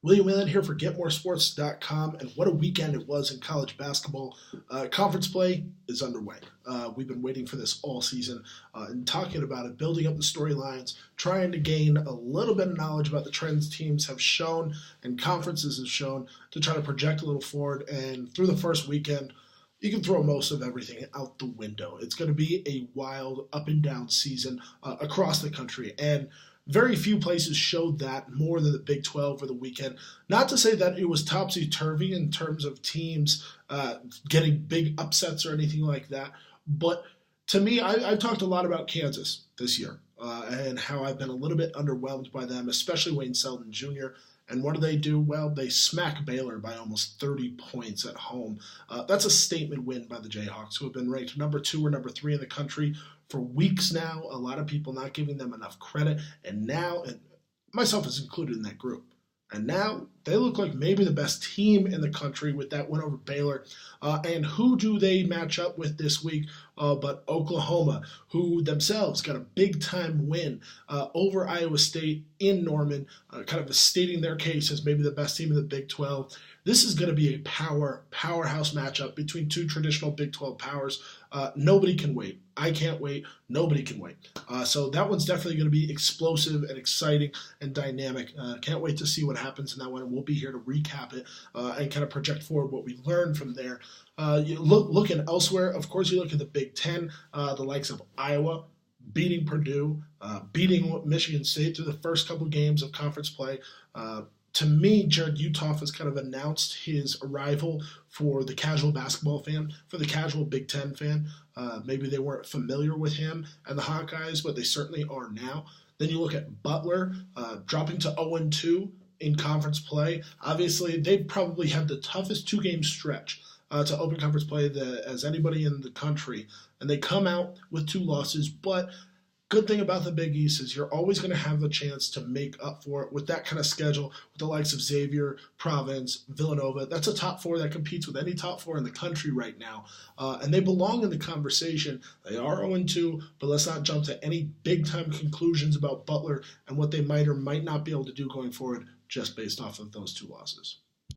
Whelan here for GetMoreSports.com, and what a weekend it was in college basketball. Conference play is underway. We've been waiting for this all season and talking about it, building up the storylines, trying to gain a little bit of knowledge about the trends teams have shown and conferences have shown to try to project a little forward. And through the first weekend, you can throw most of everything out the window. It's going to be a wild up and down season across the country, and very few places showed that more than the Big 12 for the weekend. Not to say that it was topsy-turvy in terms of teams getting big upsets or anything like that, but to me, I've talked a lot about Kansas this year and how I've been a little bit underwhelmed by them, especially Wayne Selden Jr., and what do? Well, they smack Baylor by almost 30 points at home. That's a statement win by the Jayhawks, who have been ranked number 2 or number 3 in the country for weeks now. A lot of people not giving them enough credit, and now, and myself is included in that group, and now they look like maybe the best team in the country with that win over Baylor. And who do they match up with this week but Oklahoma, who themselves got a big-time win over Iowa State in Norman, kind of stating their case as maybe the best team in the Big 12. This is going to be a powerhouse matchup between two traditional Big 12 powers. Nobody can wait. I can't wait. Nobody can wait. So that one's definitely going to be explosive and exciting and dynamic. Can't wait to see what happens in that one. We'll be here to recap it and kind of project forward what we learned from there. Looking elsewhere, of course, you look at the Big Ten, the likes of Iowa beating Purdue, beating Michigan State through the first couple games of conference play. To me, Jared Uthoff has kind of announced his arrival for the casual basketball fan, for the casual Big Ten fan. Maybe they weren't familiar with him and the Hawkeyes, but they certainly are now. Then you look at Butler dropping to 0-2 in conference play. Obviously, they probably had the toughest 2-game stretch to open conference play as anybody in the country. And they come out with 2 losses, but good thing about the Big East is you're always going to have the chance to make up for it with that kind of schedule, with the likes of Xavier, Providence, Villanova. That's a top 4 that competes with any top 4 in the country right now. And they belong in the conversation. They are 0-2, but let's not jump to any big-time conclusions about Butler and what they might or might not be able to do going forward just based off of those 2 losses.